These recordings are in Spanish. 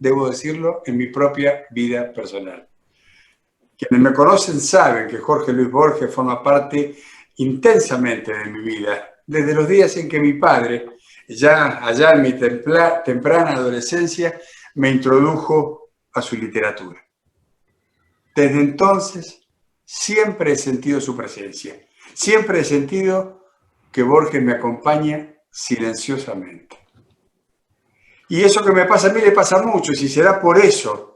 debo decirlo, en mi propia vida personal. Quienes me conocen saben que Jorge Luis Borges forma parte intensamente de mi vida, desde los días en que mi padre, ya allá en mi temprana adolescencia, me introdujo a su literatura. Desde entonces, siempre he sentido su presencia, siempre he sentido que Borges me acompaña silenciosamente. Y eso que me pasa a mí le pasa a muchos, y será por eso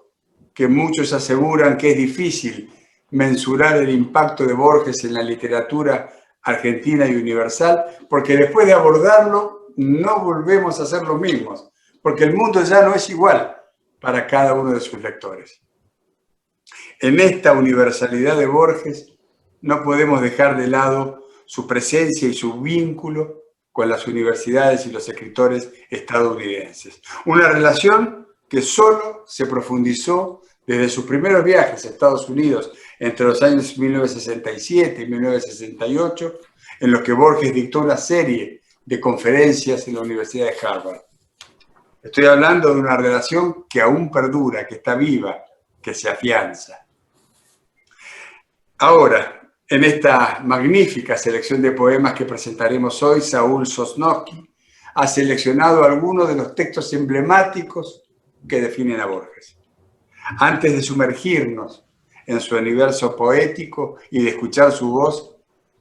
que muchos aseguran que es difícil mensurar el impacto de Borges en la literatura argentina y universal, porque después de abordarlo no volvemos a ser los mismos, porque el mundo ya no es igual para cada uno de sus lectores. En esta universalidad de Borges no podemos dejar de lado su presencia y su vínculo con las universidades y los escritores estadounidenses. Una relación que solo se profundizó desde sus primeros viajes a Estados Unidos entre los años 1967 y 1968, en los que Borges dictó una serie de conferencias en la Universidad de Harvard. Estoy hablando de una relación que aún perdura, que está viva, que se afianza. Ahora, en esta magnífica selección de poemas que presentaremos hoy, Saúl Sosnovsky ha seleccionado algunos de los textos emblemáticos que definen a Borges. Antes de sumergirnos en su universo poético y de escuchar su voz,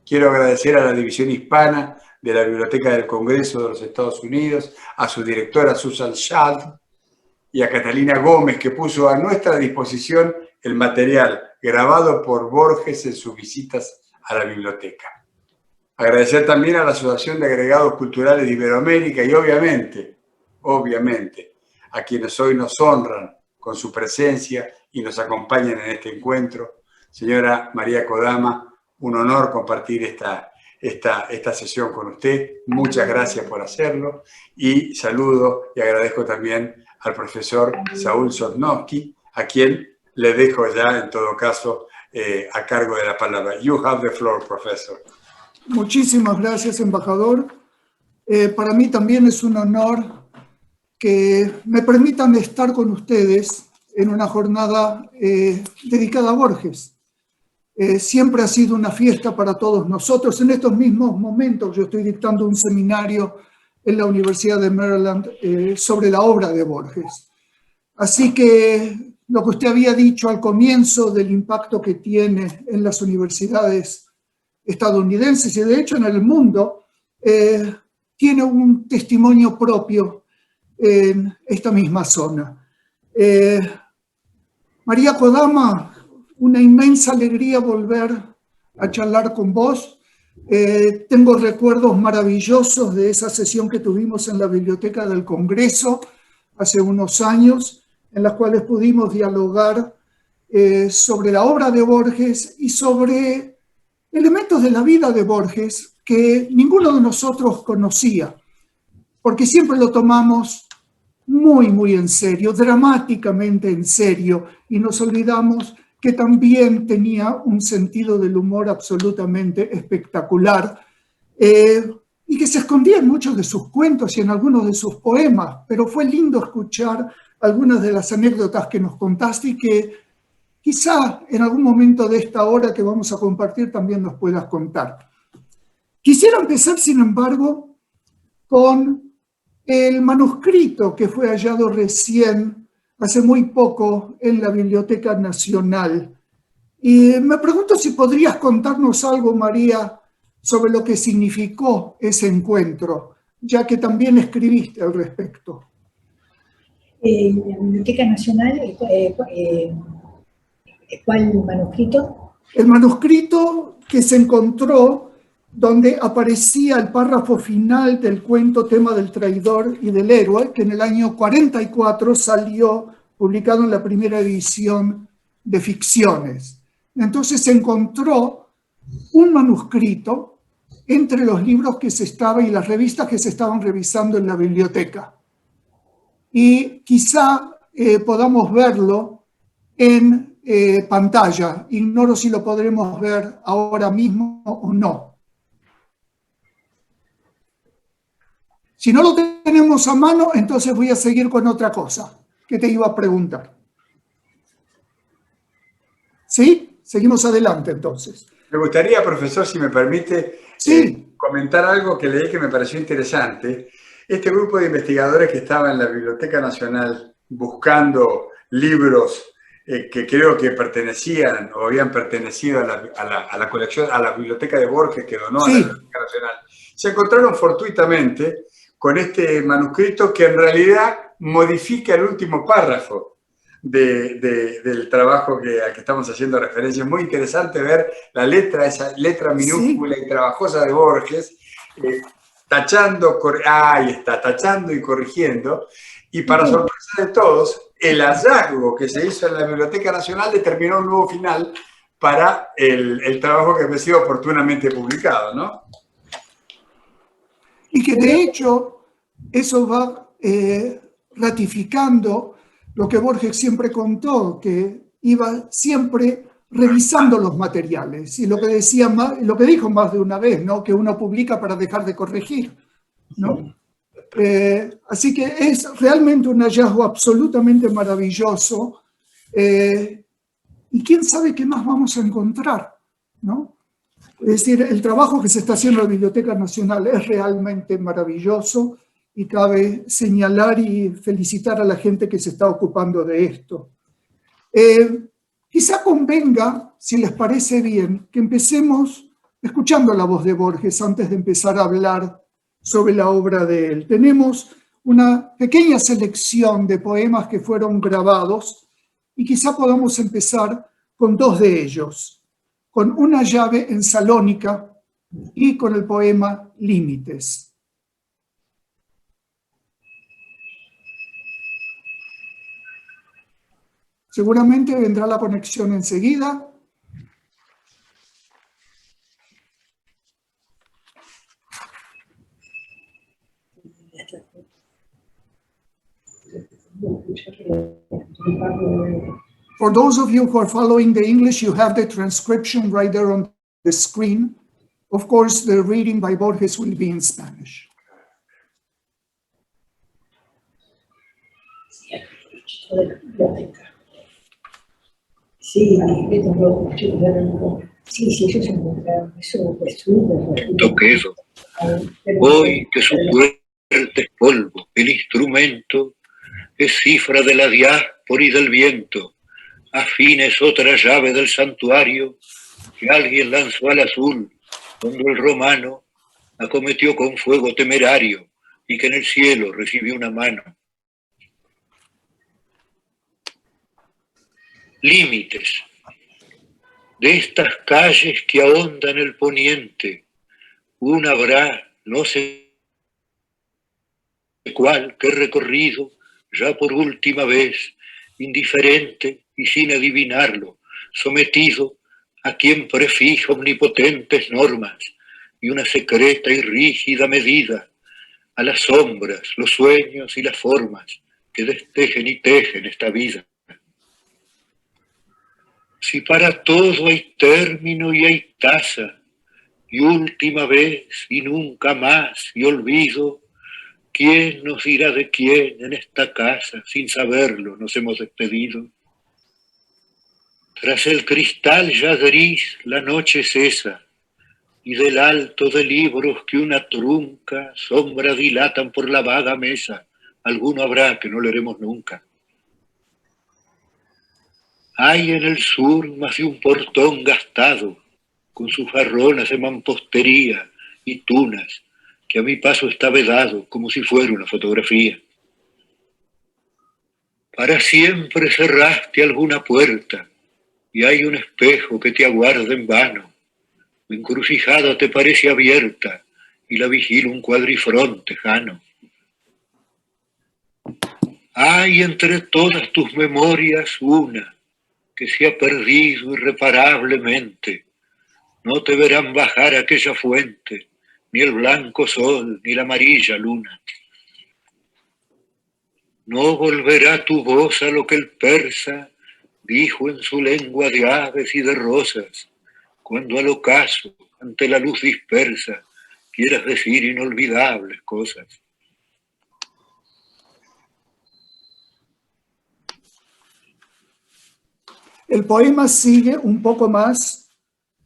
quiero agradecer a la División Hispana de la Biblioteca del Congreso de los Estados Unidos, a su directora Susan Schalt y a Catalina Gómez, que puso a nuestra disposición el material grabado por Borges en sus visitas a la biblioteca. Agradecer también a la Asociación de Agregados Culturales de Iberoamérica y obviamente, a quienes hoy nos honran con su presencia y nos acompañan en este encuentro. Señora María Kodama, un honor compartir esta sesión con usted. Muchas gracias por hacerlo y saludo y agradezco también al profesor Saúl Sosnovsky, a quien le dejo ya, en todo caso, a cargo de la palabra. You have the floor, profesor. Muchísimas gracias, embajador. Para mí también es un honor que me permitan estar con ustedes en una jornada dedicada a Borges. Siempre ha sido una fiesta para todos nosotros. En estos mismos momentos yo estoy dictando un seminario en la Universidad de Maryland sobre la obra de Borges. Así que lo que usted había dicho al comienzo del impacto que tiene en las universidades estadounidenses y de hecho en el mundo, tiene un testimonio propio en esta misma zona. María Kodama, una inmensa alegría volver a charlar con vos. Tengo recuerdos maravillosos de esa sesión que tuvimos en la Biblioteca del Congreso hace unos años, en las cuales pudimos dialogar sobre la obra de Borges y sobre elementos de la vida de Borges que ninguno de nosotros conocía, porque siempre lo tomamos muy en serio, dramáticamente en serio, y nos olvidamos que también tenía un sentido del humor absolutamente espectacular, y que se escondía en muchos de sus cuentos y en algunos de sus poemas, pero fue lindo escuchar algunas de las anécdotas que nos contaste y que quizá en algún momento de esta hora que vamos a compartir también nos puedas contar. Quisiera empezar, sin embargo, con el manuscrito que fue hallado recién, hace muy poco, en la Biblioteca Nacional. Y me pregunto si podrías contarnos algo, María, sobre lo que significó ese encuentro, ya que también escribiste al respecto. La Biblioteca Nacional, ¿cuál manuscrito? El manuscrito que se encontró donde aparecía el párrafo final del cuento Tema del traidor y del héroe, que en el año 44 salió publicado en la primera edición de Ficciones. Entonces se encontró un manuscrito entre los libros que se estaban y las revistas que se estaban revisando en la biblioteca. Y quizá podamos verlo en pantalla. Ignoro si lo podremos ver ahora mismo o no. Si no lo tenemos a mano, entonces voy a seguir con otra cosa. ¿Qué te iba a preguntar? ¿Sí? Seguimos adelante entonces. Me gustaría, profesor, si me permite, Sí. comentar algo que leí que me pareció interesante. Este grupo de investigadores que estaba en la Biblioteca Nacional buscando libros que creo que pertenecían o habían pertenecido a la colección, a la biblioteca de Borges que donó a la Sí. Biblioteca Nacional, se encontraron fortuitamente con este manuscrito que en realidad modifica el último párrafo del trabajo al que estamos haciendo referencia. Es muy interesante ver la letra, esa letra minúscula Sí. y trabajosa de Borges, tachando y corrigiendo. Y para sorpresa de todos, el hallazgo que se hizo en la Biblioteca Nacional determinó un nuevo final para el trabajo que había sido oportunamente publicado, ¿no? Y que de hecho eso va ratificando lo que Borges siempre contó, que iba siempre revisando los materiales. Y lo que, lo que dijo más de una vez, ¿no? Que uno publica para dejar de corregir, ¿no? Así que es realmente un hallazgo absolutamente maravilloso. Y quién sabe qué más vamos a encontrar, ¿no? Es decir, el trabajo que se está haciendo en la Biblioteca Nacional es realmente maravilloso y cabe señalar y felicitar a la gente que se está ocupando de esto. Quizá convenga, si les parece bien, que empecemos escuchando la voz de Borges antes de empezar a hablar sobre la obra de él. Tenemos una pequeña selección de poemas que fueron grabados y quizá podamos empezar con dos de ellos, con Una llave en Salónica y con el poema Límites. Seguramente vendrá la conexión enseguida. For those of you who are following the English, you have the transcription right there on the screen. Of course, the reading by Borges will be in Spanish. Quedo. Hoy que su puerta es polvo, el instrumento es cifra de la diáspora y del viento, afín es otra llave del santuario que alguien lanzó al azul cuando el romano acometió con fuego temerario y que en el cielo recibió una mano. Límites de estas calles que ahondan el poniente, una habrá, no sé cuál, que he recorrido ya por última vez, indiferente y sin adivinarlo, sometido a quien prefija omnipotentes normas y una secreta y rígida medida a las sombras, los sueños y las formas que destejen y tejen esta vida. Si para todo hay término y hay tasa, y última vez y nunca más y olvido, ¿quién nos dirá de quién en esta casa? Sin saberlo nos hemos despedido. Tras el cristal ya gris la noche cesa, y del alto de libros que una trunca sombra dilatan por la vaga mesa, alguno habrá que no leeremos nunca. Hay en el sur más de un portón gastado, con sus jarronas de mampostería y tunas, que a mi paso está vedado como si fuera una fotografía. Para siempre cerraste alguna puerta y hay un espejo que te aguarda en vano. Tu encrucijada te parece abierta y la vigila un cuadrifrón tejano. Hay entre todas tus memorias una que se ha perdido irreparablemente. No te verán bajar aquella fuente, ni el blanco sol, ni la amarilla luna. No volverá tu voz a lo que el persa dijo en su lengua de aves y de rosas, cuando al ocaso, ante la luz dispersa, quieras decir inolvidables cosas. El poema sigue un poco más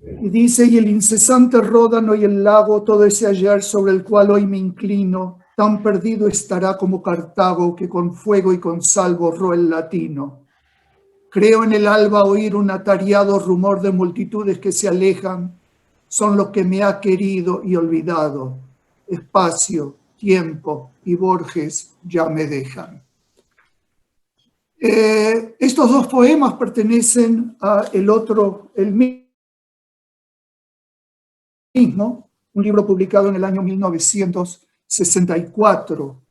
y dice: y el incesante ródano y el lago, todo ese ayer sobre el cual hoy me inclino, tan perdido estará como Cartago, que con fuego y con sal borró el latino. Creo en el alba oír un atareado rumor de multitudes que se alejan, son los que me ha querido y olvidado. Espacio, tiempo y Borges ya me dejan. Estos dos poemas pertenecen a el mismo, un libro publicado en el año 1964.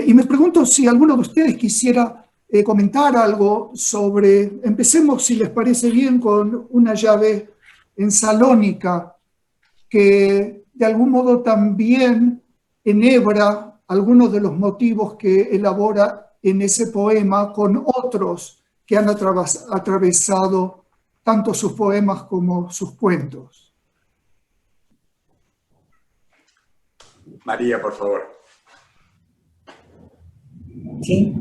Y me pregunto si alguno de ustedes quisiera comentar algo sobre, empecemos si les parece bien con Una llave en Salónica, que de algún modo también enhebra algunos de los motivos que elabora en ese poema con otros que han atravesado tanto sus poemas como sus cuentos. María, por favor. Sí.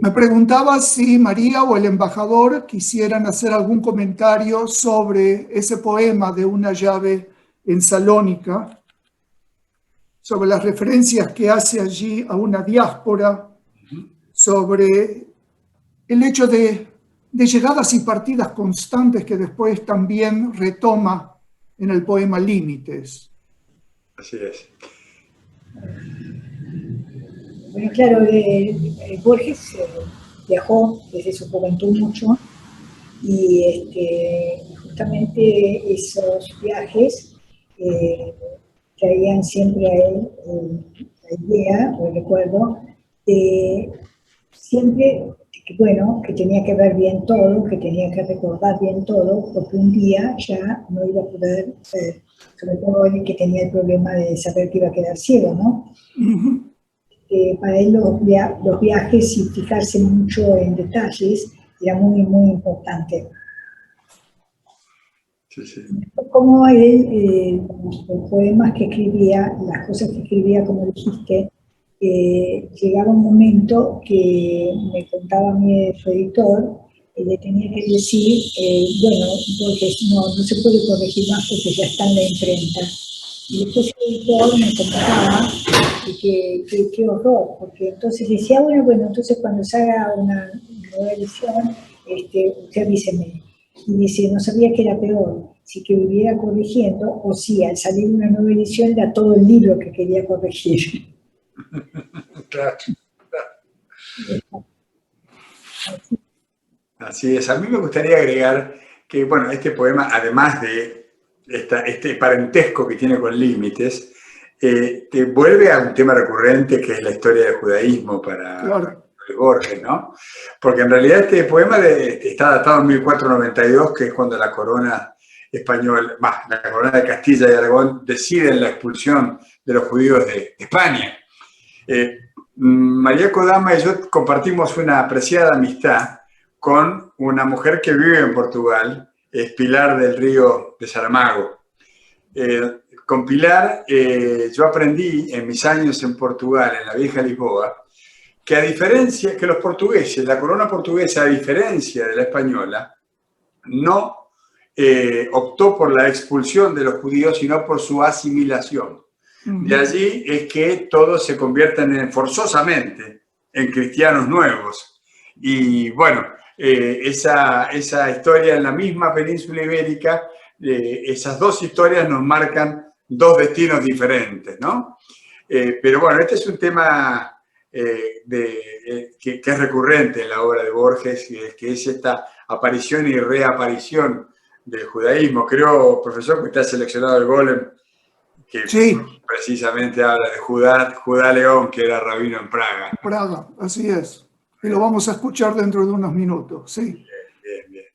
Me preguntaba si María o el embajador quisieran hacer algún comentario sobre ese poema de Una llave en Salónica, sobre las referencias que hace allí a una diáspora, sobre el hecho de llegadas y partidas constantes que después también retoma en el poema Límites. Así es. Bueno, claro, Borges viajó desde su juventud mucho y justamente esos viajes traían siempre a él la idea o el recuerdo de siempre que tenía que ver bien todo, que tenía que recordar bien todo, porque un día ya no iba a poder ver, sobre todo él que tenía el problema de saber que iba a quedar ciego, ¿no? Uh-huh. Para él los viajes y fijarse mucho en detalles era muy, muy importante. Sí, sí. Como él, los poemas que escribía, las cosas que escribía, como dijiste, llegaba un momento que me contaba mi su editor, le tenía que decir, bueno, porque no se puede corregir más porque ya está en la imprenta. Y después el editor me contaba que horror, porque entonces decía, bueno, entonces cuando se haga una nueva edición, usted avíseme. Y dice, no sabía que era peor, si que viviera corrigiendo, o si al salir una nueva edición era todo el libro que quería corregir. Claro. Así es. A mí me gustaría agregar que, bueno, este poema, además de este parentesco que tiene con Límites, te vuelve a un tema recurrente que es la historia del judaísmo para Borges, ¿no? Porque en realidad este poema está datado en 1492, que es cuando la corona española, la corona de Castilla y Aragón deciden la expulsión de los judíos de España. María Kodama y yo compartimos una apreciada amistad con una mujer que vive en Portugal, es Pilar del Río de Saramago. Con Pilar yo aprendí en mis años en Portugal, en la vieja Lisboa, que a diferencia que los portugueses, la corona portuguesa, a diferencia de la española, no optó por la expulsión de los judíos, sino por su asimilación. De allí es que todos se convierten forzosamente en cristianos nuevos. Y bueno, esa historia en la misma península ibérica, esas dos historias nos marcan dos destinos diferentes, ¿no? Pero bueno, este es un tema que es recurrente en la obra de Borges, que es esta aparición y reaparición del judaísmo. Creo, profesor, que usted ha seleccionado el Golem, que sí, precisamente habla de Judá León, que era rabino en Praga. Praga, así es. Y lo vamos a escuchar dentro de unos minutos, sí. Bien.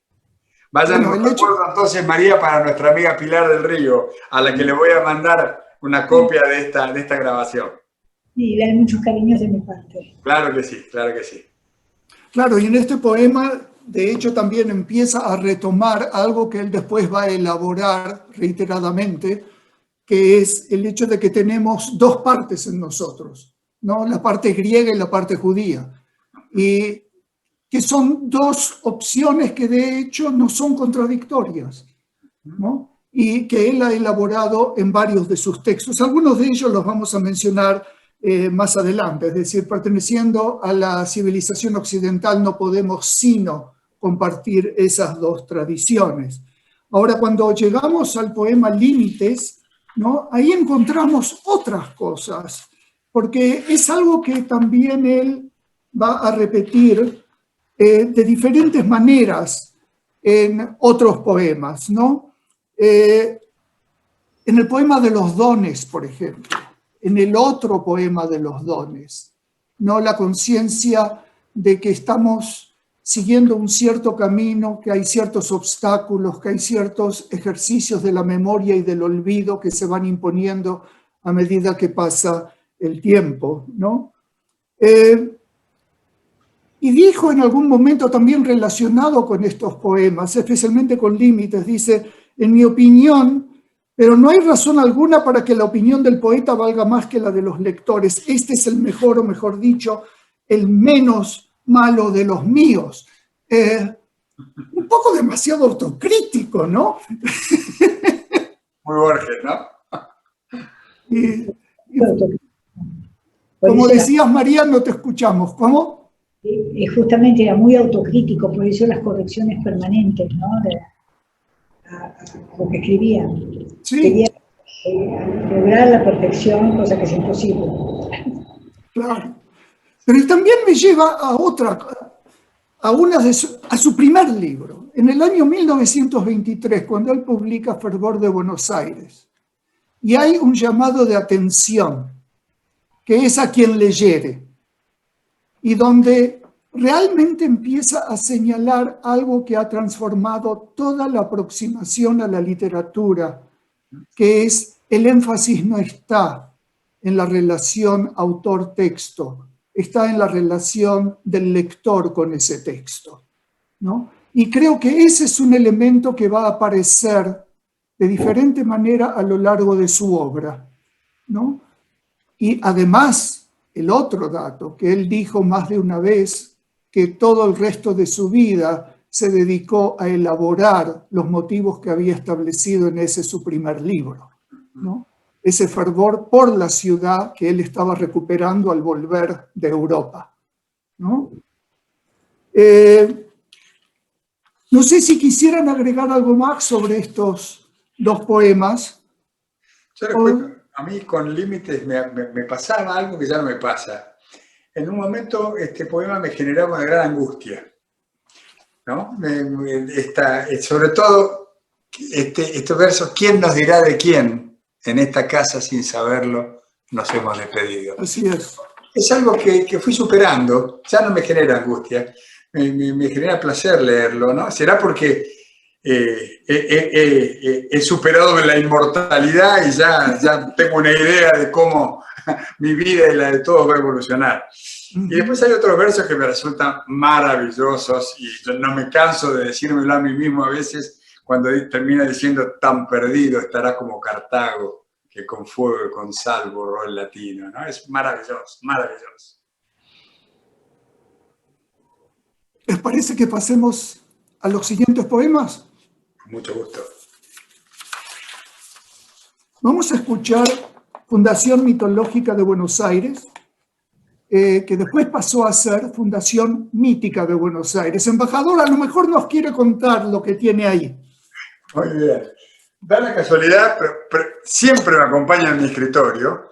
Vayan entonces, María, para nuestra amiga Pilar del Río, a la que le voy a mandar una copia de esta grabación. Sí, hay muchos cariños de mi parte. Claro que sí, claro que sí. Claro, y en este poema, de hecho, también empieza a retomar algo que él después va a elaborar reiteradamente, que es el hecho de que tenemos dos partes en nosotros. ¿no? La parte griega y la parte judía. Y que son dos opciones que de hecho no son contradictorias, ¿no? Y que él ha elaborado en varios de sus textos. Algunos de ellos los vamos a mencionar más adelante, es decir, perteneciendo a la civilización occidental no podemos sino compartir esas dos tradiciones. Ahora, cuando llegamos al poema Límites, ¿no? Ahí encontramos otras cosas, porque es algo que también él va a repetir de diferentes maneras en otros poemas, ¿no? En el poema de los dones, por ejemplo, en el otro poema de los dones, ¿no? La conciencia de que estamos siguiendo un cierto camino, que hay ciertos obstáculos, que hay ciertos ejercicios de la memoria y del olvido que se van imponiendo a medida que pasa el tiempo, ¿no? Y dijo en algún momento también relacionado con estos poemas, especialmente con Límites, dice, en mi opinión, pero no hay razón alguna para que la opinión del poeta valga más que la de los lectores. Este es el mejor, o mejor dicho, el menos malo de los míos. Un poco demasiado autocrítico, ¿no? Muy Borges, ¿no? Y, como decías, María, no te escuchamos. ¿Cómo? Justamente era muy autocrítico, por eso las correcciones permanentes, ¿no? A lo que escribía. Sí. Quería lograr la perfección, cosa que es imposible. Claro. Pero él también me lleva a otra, a su primer libro, en el año 1923, cuando él publica Fervor de Buenos Aires. Y hay un llamado de atención, que es a quien leyere, y donde realmente empieza a señalar algo que ha transformado toda la aproximación a la literatura, que es el énfasis no está en la relación autor-texto, está en la relación del lector con ese texto, ¿no? Y creo que ese es un elemento que va a aparecer de diferente manera a lo largo de su obra, ¿no? Y además, el otro dato que él dijo más de una vez, que todo el resto de su vida se dedicó a elaborar los motivos que había establecido en ese su primer libro, ¿no? Ese fervor por la ciudad que él estaba recuperando al volver de Europa, ¿no? No sé si quisieran agregar algo más sobre estos dos poemas. Yo recuerdo, a mí con Límites me pasaba algo que ya no me pasa. En un momento este poema me generaba una gran angustia, ¿no? Sobre todo estos versos, ¿quién nos dirá de quién? En esta casa sin saberlo nos hemos despedido. Así es. Es algo que fui superando, ya no me genera angustia, me genera placer leerlo, ¿no? Será porque he superado la inmortalidad y ya tengo una idea de cómo mi vida y la de todos va a evolucionar. Y después hay otros versos que me resultan maravillosos y yo no me canso de decírmelo a mí mismo a veces cuando termina diciendo tan perdido estará como Cartago, que con fuego y con sal borró el latino, ¿no? Es maravilloso, maravilloso. ¿Les parece que pasemos a los siguientes poemas? Con mucho gusto. Vamos a escuchar Fundación Mitológica de Buenos Aires, que después pasó a ser Fundación Mítica de Buenos Aires. Embajador, a lo mejor nos quiere contar lo que tiene ahí. Muy bien. Da la casualidad, pero siempre me acompaña en mi escritorio,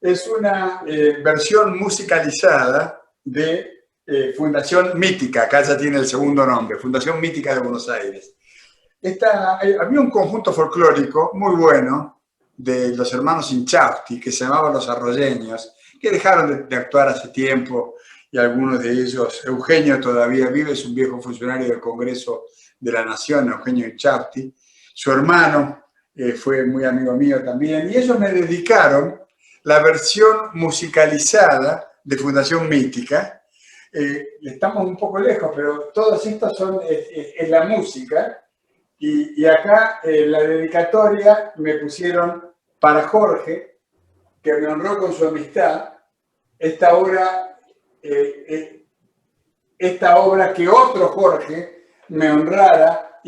es una versión musicalizada de Fundación Mítica, acá ya tiene el segundo nombre, Fundación Mítica de Buenos Aires. Había un conjunto folclórico muy bueno de los hermanos Inchausti, que se llamaban Los Arroyeños, que dejaron de actuar hace tiempo, y algunos de ellos, Eugenio todavía vive, es un viejo funcionario del Congreso de la Nación, Eugenio Inchausti, su hermano fue muy amigo mío también, y ellos me dedicaron la versión musicalizada de Fundación Mítica. Estamos un poco lejos, pero todas estas son en la música, y acá la dedicatoria me pusieron para Jorge, que me honró con su amistad, esta obra que otro Jorge me honrara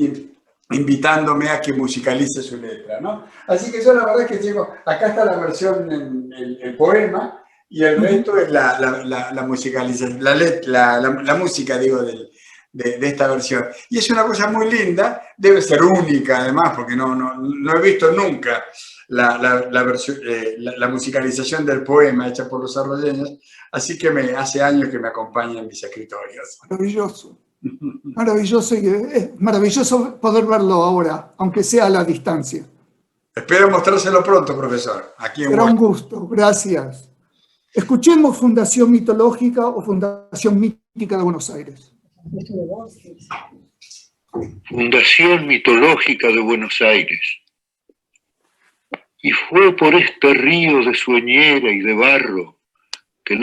invitándome a que musicalice su letra, ¿no? Así que yo la verdad es que digo, acá está la versión, el poema, y el resto es la musicalización, la música, digo, de esta versión. Y es una cosa muy linda, debe ser única además, porque no he visto nunca la musicalización del poema hecha por los arroyeños, así que hace años que me acompaña en mis escritorios. Maravilloso. Maravilloso, es maravilloso poder verlo ahora, aunque sea a la distancia. Espero mostrárselo pronto, profesor. Aquí en Será un Washington. gusto, gracias. Escuchemos Fundación Mitológica o Fundación Mítica de Buenos Aires. Fundación Mitológica de Buenos Aires. Y fue por este río de sueñera y de barro que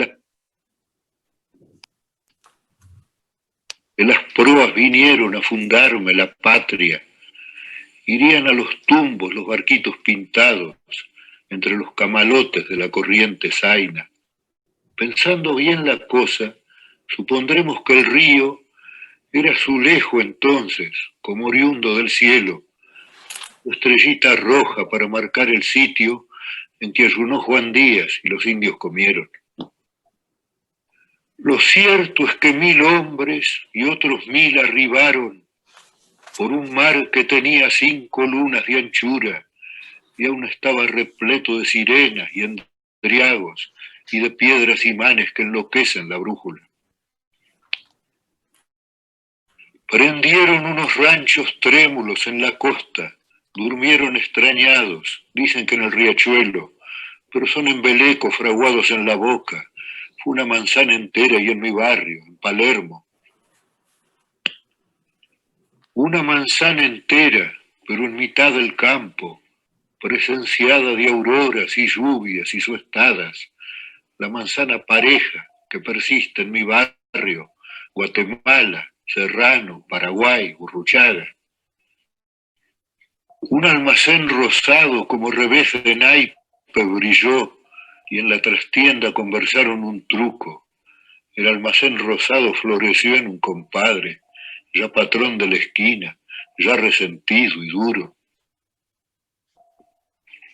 las proas vinieron a fundarme la patria. Irían a los tumbos los barquitos pintados entre los camalotes de la corriente zaina. Pensando bien la cosa, supondremos que el río era Azulejo entonces, como oriundo del cielo, estrellita roja para marcar el sitio en que ayunó Juan Díaz y los indios comieron. Lo cierto es que 1000 hombres y otros 1000 arribaron por un mar que tenía 5 lunas de anchura y aún estaba repleto de sirenas y endriagos y de piedras imanes que enloquecen la brújula. Prendieron unos ranchos trémulos en la costa, durmieron extrañados, dicen que en el riachuelo, pero son embelecos fraguados en la boca. Fue una manzana entera y en mi barrio, en Palermo. Una manzana entera, pero en mitad del campo, presenciada de auroras y lluvias y suestadas, la manzana pareja que persiste en mi barrio, Guatemala, Serrano, Paraguay, Urruchaga. Un almacén rosado como revés de naipe brilló y en la trastienda conversaron un truco. El almacén rosado floreció en un compadre, ya patrón de la esquina, ya resentido y duro.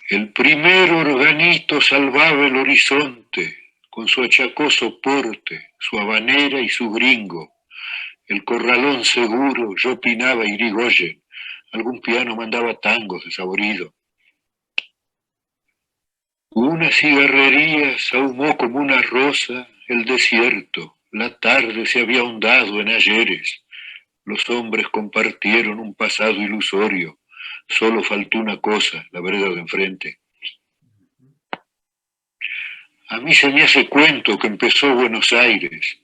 El primer organito salvaba el horizonte con su achacoso porte, su habanera y su gringo. El corralón seguro, yo opinaba Irigoyen, algún piano mandaba tangos desaborido. Una cigarrería sahumó como una rosa el desierto, la tarde se había ahondado en ayeres. Los hombres compartieron un pasado ilusorio, solo faltó una cosa, la vereda de enfrente. A mí se me hace cuento que empezó Buenos Aires,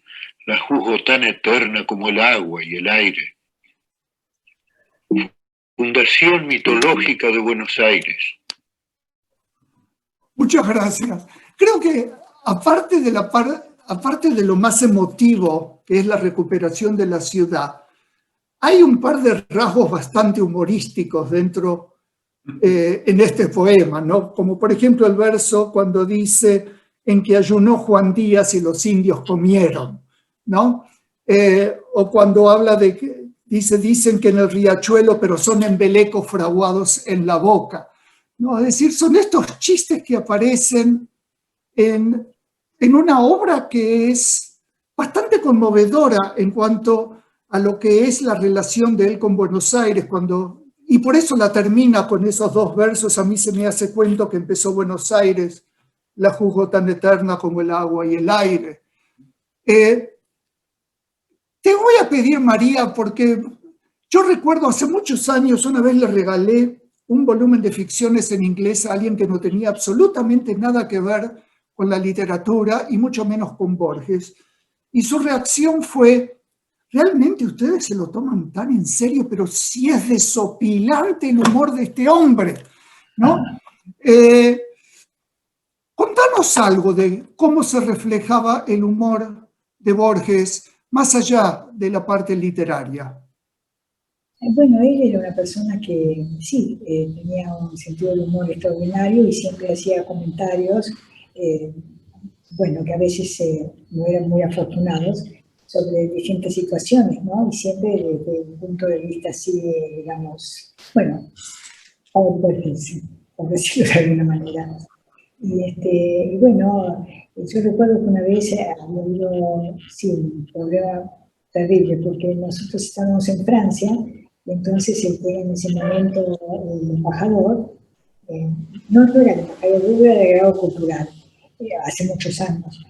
la juzgo tan eterna como el agua y el aire. Fundación Mitológica de Buenos Aires. Muchas gracias. Creo que aparte de lo más emotivo, que es la recuperación de la ciudad, hay un par de rasgos bastante humorísticos dentro en este poema, ¿no? Como por ejemplo el verso cuando dice en que ayunó Juan Díaz y los indios comieron, ¿no? O cuando habla de que dicen que en el riachuelo, pero son embelecos fraguados en la boca, ¿no? Es decir, son estos chistes que aparecen en una obra que es bastante conmovedora en cuanto a lo que es la relación de él con Buenos Aires, y por eso la termina con esos dos versos. A mí se me hace cuento que empezó Buenos Aires, la juzgo tan eterna como el agua y el aire. Te voy a pedir, María, porque yo recuerdo hace muchos años, una vez le regalé un volumen de ficciones en inglés a alguien que no tenía absolutamente nada que ver con la literatura y mucho menos con Borges. Y su reacción fue: ¿realmente ustedes se lo toman tan en serio? Pero si es desopilante el humor de este hombre, ¿no? Contanos algo de cómo se reflejaba el humor de Borges más allá de la parte literaria. Bueno, él era una persona que sí, tenía un sentido del humor extraordinario y siempre hacía comentarios bueno, que a veces no eran muy afortunados sobre distintas situaciones, ¿no? Y siempre desde un punto de vista así, digamos, bueno, powerful, por decirlo de alguna manera. Y bueno, yo recuerdo que una vez había habido, sí, un problema terrible, porque nosotros estábamos en Francia, y entonces en ese momento el embajador, no era el embajador, era el agregado cultural, hace muchos años.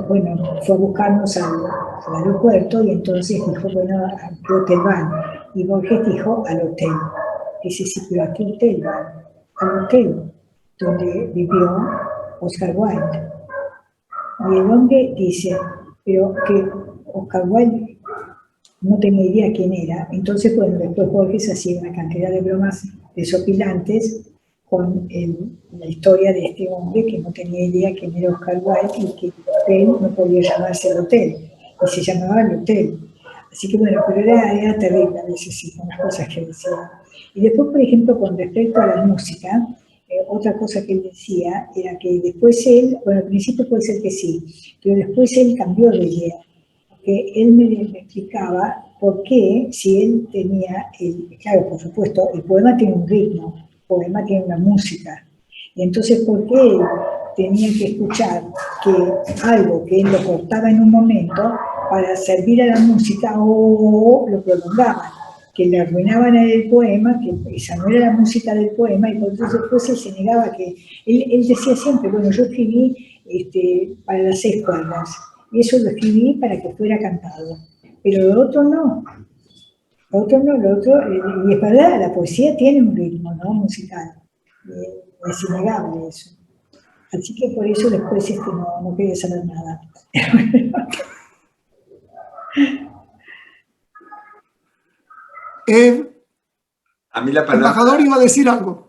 Bueno, fue a buscarnos al aeropuerto y entonces dijo, bueno, ¿a qué hotel van? Y Borges dijo, al hotel. Dice, sí, pero ¿a qué hotel van? Al hotel donde vivió Oscar Wilde. Y el hombre dice, pero que Oscar Wilde no tenía idea quién era. Entonces, bueno, después Borges hacía una cantidad de bromas desopilantes con la historia de este hombre que no tenía idea quién era Oscar Wilde y que el hotel no podía llamarse el hotel, y se llamaba el hotel. Así que bueno, pero era terrible a veces sí, con las cosas que decía. Y después, por ejemplo, con respecto a la música, otra cosa que él decía era que después él, bueno, al principio puede ser que sí, pero después él cambió de idea. Porque él me explicaba por qué, si él tenía, claro, por supuesto, el poema tiene un ritmo, el poema tiene una música, y entonces por qué él tenía que escuchar que algo que él lo cortaba en un momento para servir a la música o lo prolongaban, que le arruinaban el poema, que esa no era la música del poema, y por eso después él se negaba que, él decía siempre, bueno, yo escribí para las 6 cuerdas, y eso lo escribí para que fuera cantado, pero lo otro no, lo otro, y es verdad, la poesía tiene un ritmo, ¿no? Musical, es innegable eso. Así que por eso después no quería saber nada. A mí la El palabra... embajador iba a decir algo.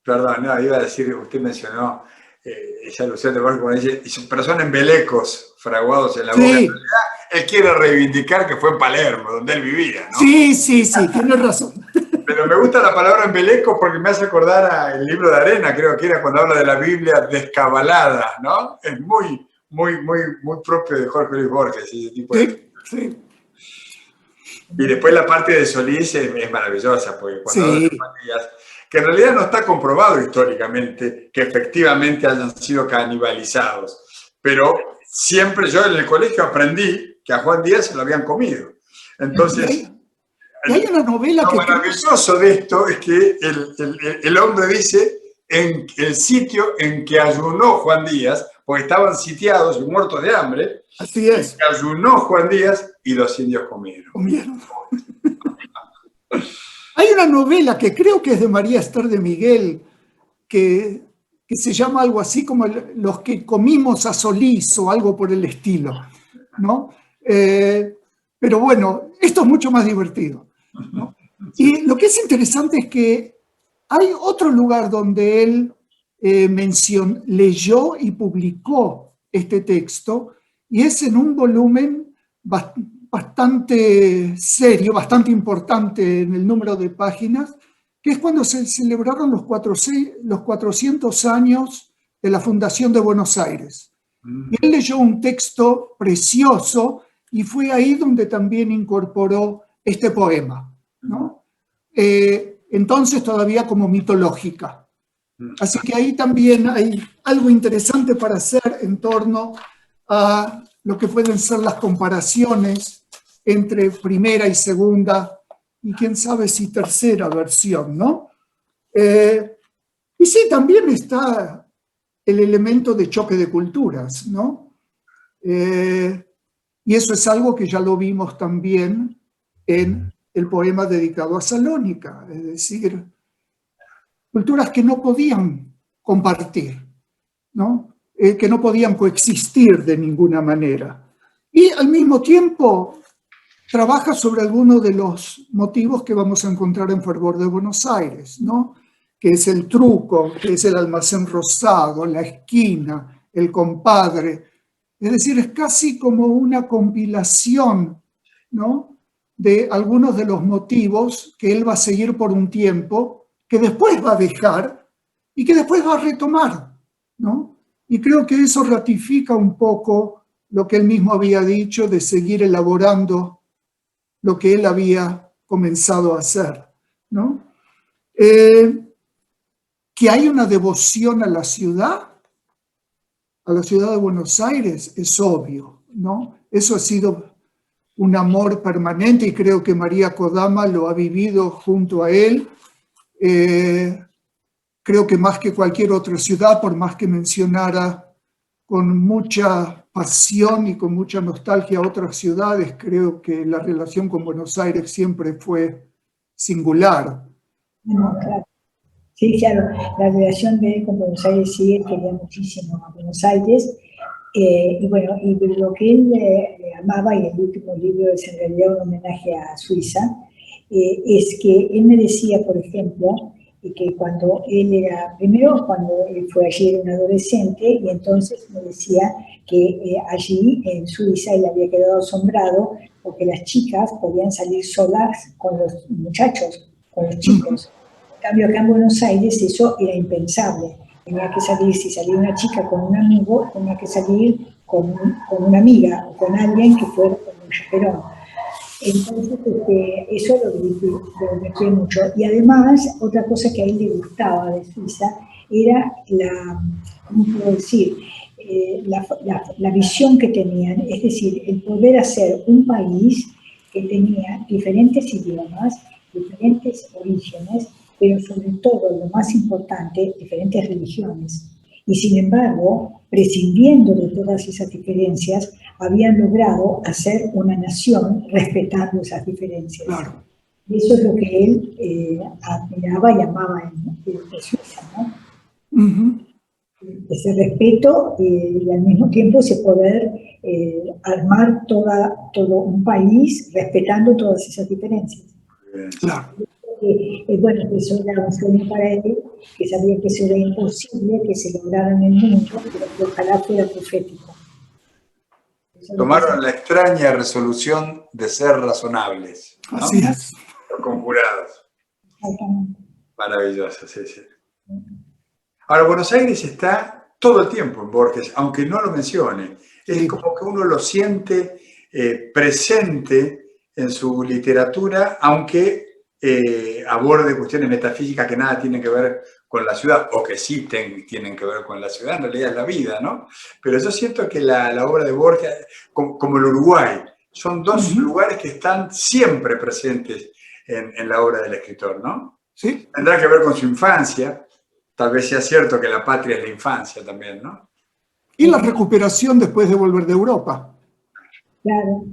Perdón, no, iba a decir, usted mencionó esa alusión de Borges cuando dice, y son personas embelecos fraguados en la boca. Sí. En realidad, él quiere reivindicar que fue en Palermo, donde él vivía, ¿no? Sí, tienes razón. Pero me gusta la palabra embeleco porque me hace acordar al libro de Arena, creo que era cuando habla de la Biblia descabalada, ¿no? Es muy propio de Jorge Luis Borges, ese tipo de... Sí. Y después la parte de Solís es maravillosa, porque cuando habla de Juan Díaz, que en realidad no está comprobado históricamente que efectivamente hayan sido canibalizados, pero siempre yo en el colegio aprendí que a Juan Díaz se lo habían comido. Entonces... Y hay una novela lo que... maravilloso de esto es que el hombre dice en el sitio en que ayunó Juan Díaz, porque estaban sitiados y muertos de hambre. Así es. Ayunó Juan Díaz y los indios comieron. Hay una novela que creo que es de María Esther de Miguel, que se llama algo así como Los que comimos a Solís o algo por el estilo, ¿no? Pero bueno, esto es mucho más divertido, ¿no? Y lo que es interesante es que hay otro lugar donde él leyó y publicó este texto, y es en un volumen bastante serio, bastante importante en el número de páginas, que es cuando se celebraron los 400 años de la Fundación de Buenos Aires. Y él leyó un texto precioso y fue ahí donde también incorporó este poema, ¿no? Entonces todavía como mitológica. Así que ahí también hay algo interesante para hacer en torno a lo que pueden ser las comparaciones entre primera y segunda, y quién sabe si tercera versión, ¿no? Y sí, también está el elemento de choque de culturas, ¿no? Y eso es algo que ya lo vimos también en el poema dedicado a Salónica, es decir, culturas que no podían compartir, ¿no? Que no podían coexistir de ninguna manera. Y al mismo tiempo trabaja sobre algunos de los motivos que vamos a encontrar en Fervor de Buenos Aires, ¿no? Que es el truco, que es el almacén rosado, la esquina, el compadre. Es decir, es casi como una compilación, ¿no?, de algunos de los motivos que él va a seguir por un tiempo, que después va a dejar y que después va a retomar, ¿no? Y creo que eso ratifica un poco lo que él mismo había dicho de seguir elaborando lo que él había comenzado a hacer, ¿no? Que hay una devoción a la ciudad de Buenos Aires, es obvio, ¿no? Eso ha sido un amor permanente y creo que María Kodama lo ha vivido junto a él. Creo que más que cualquier otra ciudad, por más que mencionara con mucha pasión y con mucha nostalgia otras ciudades, creo que la relación con Buenos Aires siempre fue singular. No, claro. Sí, claro, la relación de él con Buenos Aires, sí, él quería muchísimo a Buenos Aires. Y bueno, y lo que él amaba, y el último libro es en realidad un homenaje a Suiza, es que él me decía, por ejemplo, que cuando él era, primero cuando él fue allí era un adolescente, y entonces me decía que allí en Suiza él había quedado asombrado porque las chicas podían salir solas con los muchachos, con los chicos. En cambio acá en Buenos Aires eso era impensable. Tenía que salir, si salía una chica con un amigo, tenía que salir con una amiga o con alguien que fuera con un chaperón. Entonces, eso lo divertí mucho. Y además, otra cosa que a él le gustaba de Suiza era ¿cómo puedo decir? La visión que tenían, es decir, el poder hacer un país que tenía diferentes idiomas, diferentes orígenes, pero sobre todo, lo más importante, diferentes religiones. Y sin embargo, prescindiendo de todas esas diferencias, habían logrado hacer una nación respetando esas diferencias. Claro. Y eso es lo que él admiraba y amaba en Suiza, ¿no? Uh-huh. Ese respeto y al mismo tiempo ese poder armar todo un país respetando todas esas diferencias. Claro. Bueno, eso era un sueño para él, que sabía que eso era imposible, que se lograra en el mundo, pero que ojalá fuera profético. Tomaron la extraña resolución de ser razonables, ¿no? Así es. Los conjurados. Maravilloso, sí, sí. Ahora, Buenos Aires está todo el tiempo en Borges, aunque no lo mencione. Es como que uno lo siente presente en su literatura, aunque aborde cuestiones metafísicas que nada tienen que ver con la ciudad, o que sí tienen que ver con la ciudad, en realidad es la vida, ¿no? Pero yo siento que la obra de Borges, como el Uruguay, son dos lugares que están siempre presentes en la obra del escritor, ¿no? Sí. Tendrá que ver con su infancia, tal vez sea cierto que la patria es la infancia también, ¿no? Y la recuperación después de volver de Europa. Claro.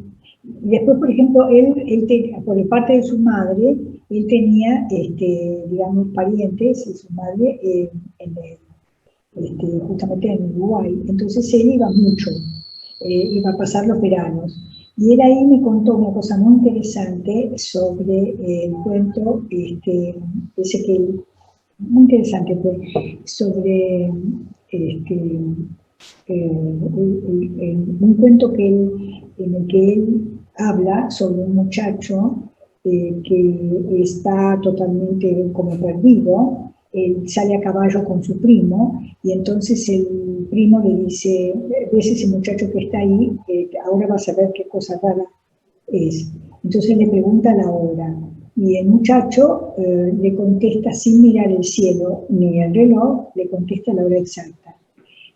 Y después, por ejemplo, él por parte de su madre, él tenía, digamos, parientes de su madre justamente en Uruguay. Entonces él iba mucho, iba a pasar los veranos. Y él ahí me contó una cosa muy interesante sobre el cuento, muy interesante, pues, sobre un cuento en el que él habla sobre un muchacho que está totalmente como perdido. Él sale a caballo con su primo y entonces el primo le dice, ves ese muchacho que está ahí, ahora vas a ver qué cosa rara es. Entonces le pregunta la hora y el muchacho le contesta sin mirar el cielo ni el reloj, le contesta la hora exacta.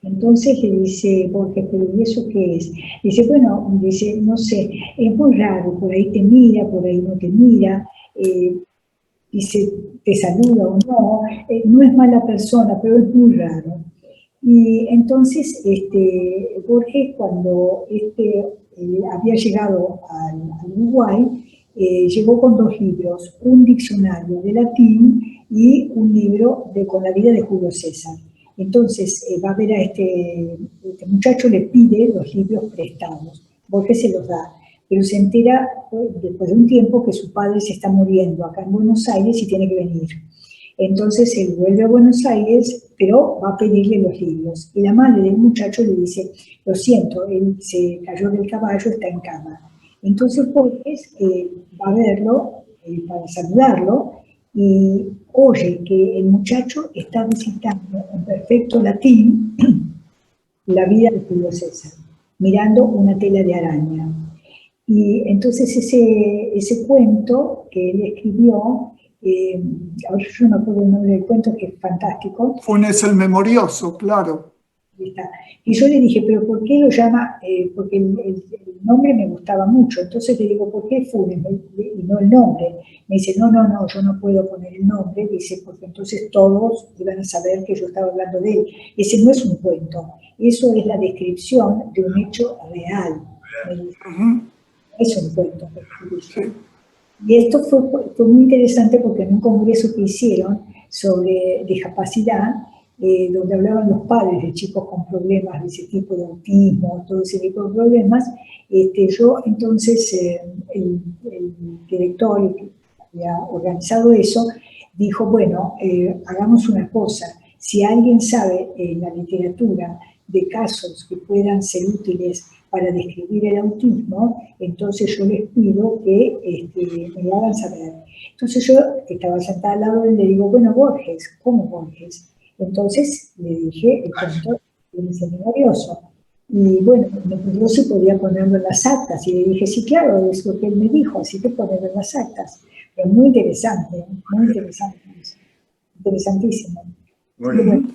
Entonces le dice Borges, pero ¿y eso qué es? Dice, bueno, dice, no sé, es muy raro, por ahí te mira, por ahí no te mira, dice, te saluda o no, no es mala persona, pero es muy raro. Y entonces Borges, cuando había llegado al Uruguay, llegó con 2 libros, un diccionario de latín y un libro con la vida de Julio César. Entonces va a ver a este muchacho, le pide los libros prestados, Borges se los da, pero se entera después de un tiempo que su padre se está muriendo acá en Buenos Aires y tiene que venir. Entonces él vuelve a Buenos Aires, pero va a pedirle los libros. Y la madre del muchacho le dice, lo siento, él se cayó del caballo, está en cama. Entonces Borges va a verlo para saludarlo, y oye que el muchacho está recitando en perfecto latín la vida de Julio César, mirando una tela de araña. Y entonces ese cuento que él escribió, ahora yo no me acuerdo el nombre del cuento, que es fantástico. Funes el Memorioso, claro. Y yo le dije, pero ¿por qué lo llama? Porque el nombre me gustaba mucho. Entonces le digo, ¿por qué Funes y no el nombre? Me dice, no, yo no puedo poner el nombre. Dice, porque entonces todos iban a saber que yo estaba hablando de él. Ese no es un cuento, eso es la descripción de un hecho real. Me dice, es un cuento. Sí. Y esto fue muy interesante porque en un congreso que hicieron sobre discapacidad, donde hablaban los padres de chicos con problemas de ese tipo, de autismo, todo ese tipo de problemas, yo entonces, el director, el que había organizado eso, dijo, bueno, hagamos una cosa, si alguien sabe en la literatura de casos que puedan ser útiles para describir el autismo, entonces yo les pido que me lo hagan saber. Entonces yo, que estaba sentada al lado de él, le digo, bueno, Borges, ¿cómo Borges? Entonces le dije el cuento del Memorioso. Y bueno, me pidió si podía ponerlo en las actas. Y le dije, sí, claro, es lo que él me dijo, así que ponerlo en las actas. Pero muy interesante, interesantísimo. Muy bien. Bueno,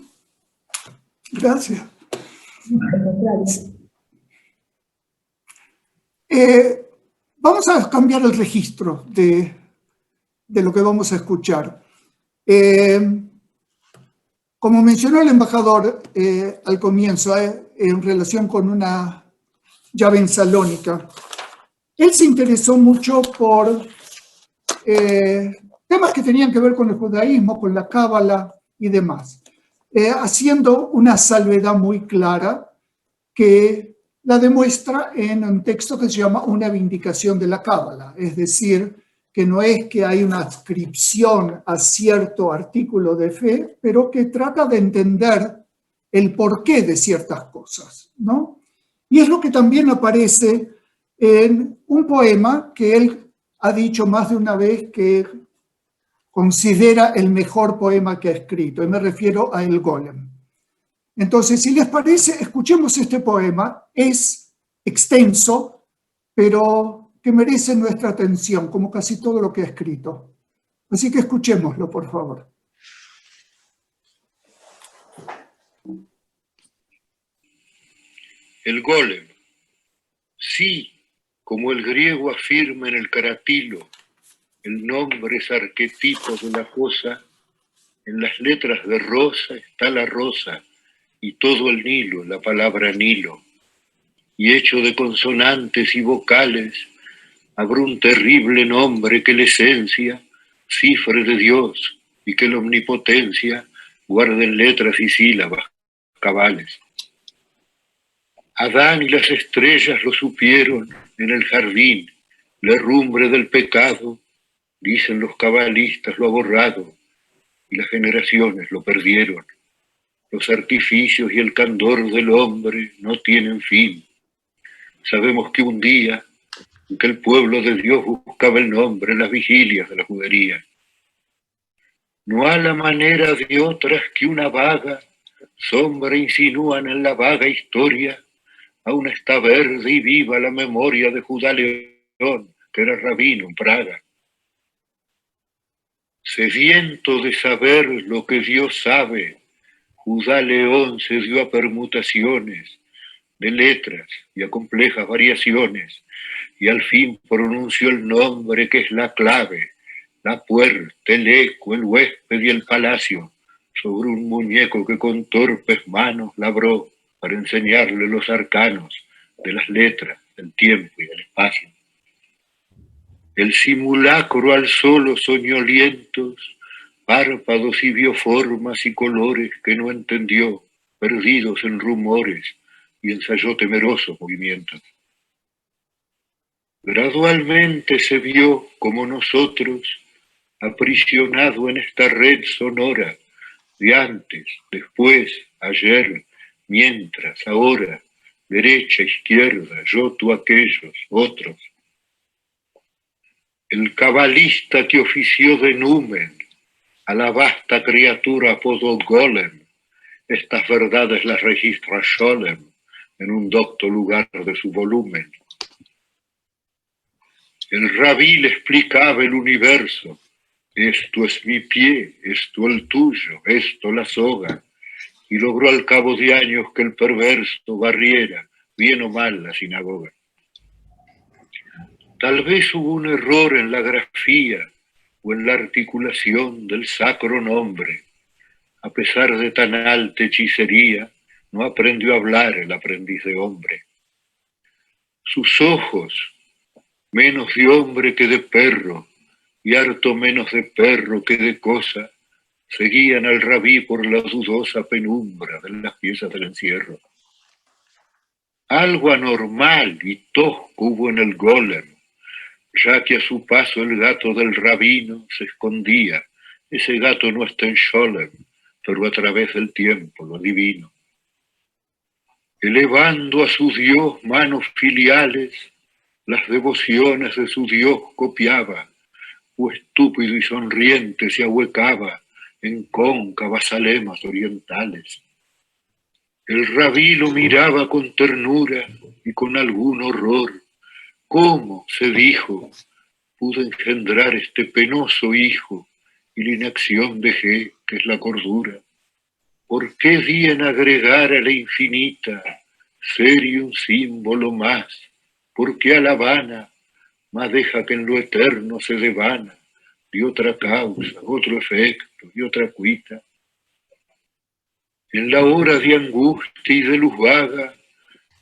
Gracias. al contrario. Vamos a cambiar el registro de lo que vamos a escuchar. Como mencionó el embajador al comienzo, en relación con una llave en Salónica, él se interesó mucho por temas que tenían que ver con el judaísmo, con la cábala y demás, haciendo una salvedad muy clara que la demuestra en un texto que se llama Una vindicación de la cábala, es decir, que no es que hay una adscripción a cierto artículo de fe, pero que trata de entender el porqué de ciertas cosas, ¿no? Y es lo que también aparece en un poema que él ha dicho más de una vez que considera el mejor poema que ha escrito, y me refiero a El Golem. Entonces, si les parece, escuchemos este poema. Es extenso, pero que merece nuestra atención, como casi todo lo que ha escrito. Así que escuchémoslo, por favor. El golem. Sí, como el griego afirma en el caratilo, el nombre es arquetipo de la cosa. En las letras de rosa está la rosa y todo el Nilo, la palabra Nilo. Y hecho de consonantes y vocales, habrá un terrible nombre que la esencia cifre de Dios y que la omnipotencia guarde en letras y sílabas cabales. Adán y las estrellas lo supieron en el jardín, la herrumbre del pecado, dicen los cabalistas, lo ha borrado, y las generaciones lo perdieron. Los artificios y el candor del hombre no tienen fin. Sabemos que un día en que el pueblo de Dios buscaba el nombre en las vigilias de la judería, no a la manera de otras que una vaga sombra insinúan en la vaga historia, aún está verde y viva la memoria de Judá León, que era rabino en Praga. Sediento de saber lo que Dios sabe, Judá León se dio a permutaciones de letras y a complejas variaciones, y al fin pronunció el nombre que es la clave, la puerta, el eco, el huésped y el palacio, sobre un muñeco que con torpes manos labró para enseñarle los arcanos de las letras, del tiempo y del espacio. El simulacro alzó los soñolientos, párpados y vio formas y colores que no entendió, perdidos en rumores, y ensayó temerosos movimientos. Gradualmente se vio, como nosotros, aprisionado en esta red sonora de antes, después, ayer, mientras, ahora, derecha, izquierda, yo, tú, aquellos, otros. El cabalista que ofició de numen a la vasta criatura apodó golem, Estas verdades las registra Scholem en un docto lugar de su volumen. El rabí le explicaba el universo. Esto es mi pie, esto el tuyo, esto la soga. Y logró al cabo de años que el perverso barriera, bien o mal, la sinagoga. Tal vez hubo un error en la grafía o en la articulación del sacro nombre. A pesar de tan alta hechicería, no aprendió a hablar el aprendiz de hombre. Sus ojos, menos de hombre que de perro, y harto menos de perro que de cosa, seguían al rabí por la dudosa penumbra de las piezas del encierro. Algo anormal y tosco hubo en el golem, ya que a su paso el gato del rabino se escondía. Ese gato no está en Scholem, pero a través del tiempo lo adivino. Elevando a su Dios manos filiales, las devociones de su Dios copiaba, o estúpido y sonriente se ahuecaba en cóncavas alemas orientales. El rabí lo miraba con ternura y con algún horror. ¿Cómo, se dijo, pude engendrar este penoso hijo y la inacción dejé, que es la cordura? ¿Por qué di en agregar a la infinita ser y un símbolo más? ¿Por qué a la vana más deja que en lo eterno se devana de otra causa, otro efecto y otra cuita? En la hora de angustia y de luz vaga,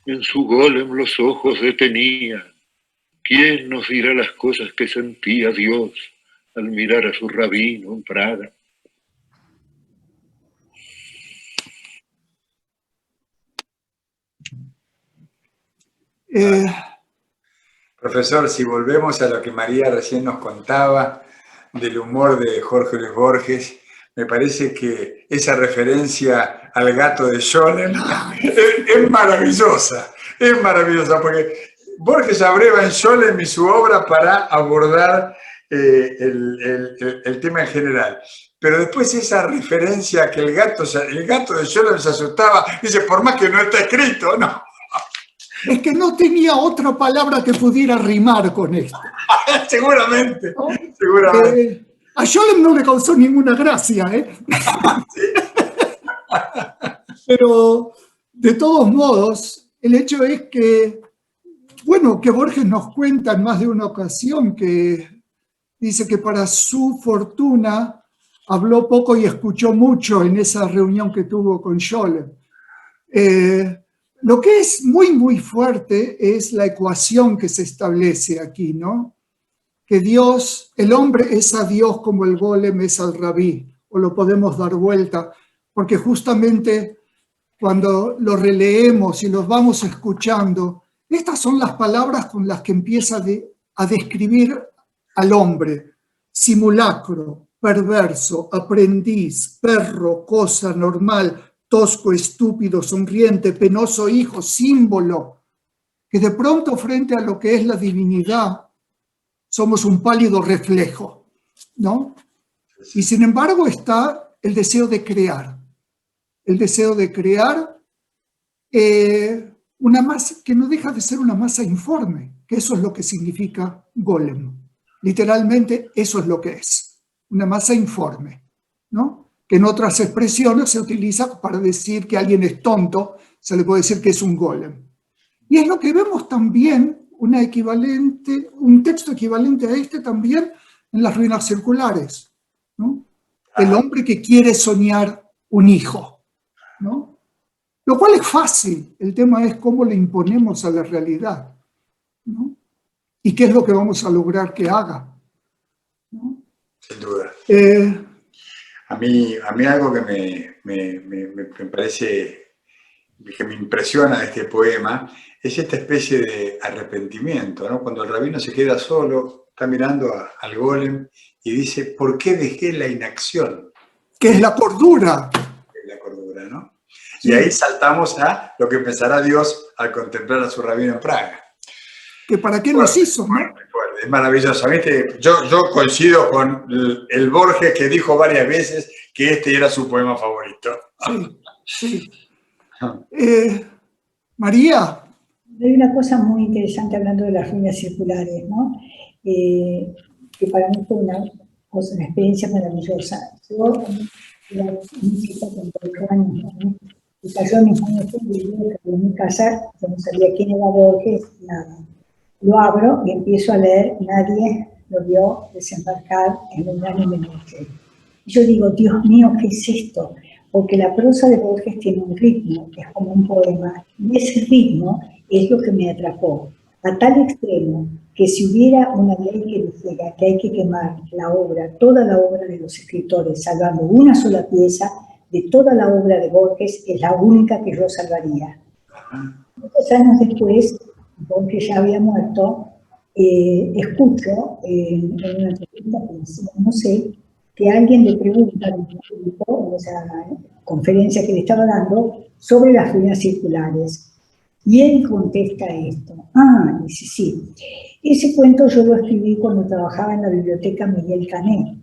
en su golem los ojos detenía. ¿Quién nos dirá las cosas que sentía Dios al mirar a su rabino en Praga? Profesor, si volvemos a lo que María recién nos contaba del humor de Jorge Luis Borges, me parece que esa referencia al gato de Scholem es maravillosa, porque Borges abreva en Scholem y su obra para abordar el tema en general. Pero después esa referencia a que el gato de Scholem se asustaba, dice, por más que no está escrito, no. Es que no tenía otra palabra que pudiera rimar con esto. Seguramente, ¿No? seguramente. A Scholem no le causó ninguna gracia, ¿eh? Pero, de todos modos, el hecho es que, bueno, que Borges nos cuenta en más de una ocasión que dice que para su fortuna habló poco y escuchó mucho en esa reunión que tuvo con Scholem. Lo que es muy, muy fuerte es la ecuación que se establece aquí, ¿no? Que Dios, el hombre es a Dios como el golem es al rabí, o lo podemos dar vuelta, porque justamente cuando lo releemos y los vamos escuchando, estas son las palabras con las que empieza a describir al hombre: simulacro, perverso, aprendiz, perro, cosa normal, tosco, estúpido, sonriente, penoso hijo, símbolo, que de pronto frente a lo que es la divinidad somos un pálido reflejo, ¿no? Y sin embargo está el deseo de crear una masa que no deja de ser una masa informe, que eso es lo que significa golem. Literalmente eso es lo que es, una masa informe, ¿no? Que en otras expresiones se utiliza para decir que alguien es tonto, se le puede decir que es un golem. Y es lo que vemos también, un texto equivalente a este también en las ruinas circulares, ¿no? El hombre que quiere soñar un hijo, ¿no? Lo cual es fácil, el tema es cómo le imponemos a la realidad, ¿no? Y qué es lo que vamos a lograr que haga, ¿no? Sin duda. A mí algo que me parece, que me impresiona de este poema, es esta especie de arrepentimiento, ¿no? Cuando el rabino se queda solo, está mirando al golem y dice, ¿por qué dejé la inacción? Que es la cordura. Es la cordura, ¿no? Sí. Y ahí saltamos a lo que pensará Dios al contemplar a su rabino en Praga. Que para qué nos hizo, ¿no? Fuerte. Es maravilloso. ¿Viste? Yo coincido con el Borges que dijo varias veces que este era su poema favorito. Sí. María. Hay una cosa muy interesante hablando de las ruinas circulares, ¿no? Que para mí fue una experiencia maravillosa. Yo era muy chica, con 8 años, ¿no? Y cayó en mis manos un libro que en mi casa, yo no sabía quién era Borges, nada. Lo abro y empiezo a leer, nadie lo vio desembarcar en un año de noche. Y yo digo, Dios mío, ¿qué es esto? Porque la prosa de Borges tiene un ritmo, que es como un poema, y ese ritmo es lo que me atrapó, a tal extremo que si hubiera una ley que dijera que hay que quemar la obra, toda la obra de los escritores, salvando una sola pieza, de toda la obra de Borges, es la única que yo salvaría. Muchos años después, Borges ya había muerto, escucho en una entrevista, no sé, que alguien le pregunta en esa conferencia que le estaba dando sobre las ruinas circulares. Y él contesta esto. Dice, sí. Ese cuento yo lo escribí cuando trabajaba en la biblioteca Miguel Cané.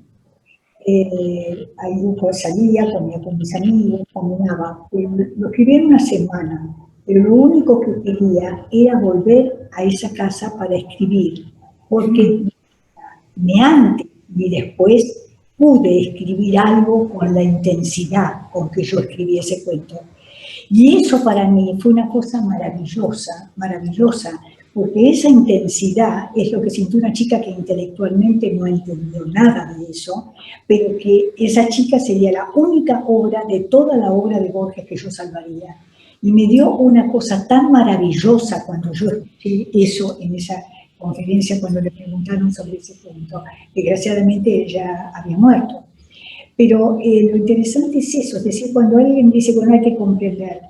Ahí salía, comía con mis amigos, caminaba. Lo escribí en una semana, pero lo único que quería era volver a esa casa para escribir, porque ni antes ni después pude escribir algo con la intensidad con que yo escribí ese cuento. Y eso para mí fue una cosa maravillosa, maravillosa, porque esa intensidad es lo que sintió una chica que intelectualmente no entendió nada de eso, pero que esa chica sería la única obra de toda la obra de Borges que yo salvaría. Y me dio una cosa tan maravillosa cuando yo escuché eso en esa conferencia, cuando le preguntaron sobre ese cuento. Desgraciadamente ella había muerto. Pero lo interesante es eso, es decir, cuando alguien dice, bueno, hay que comprender.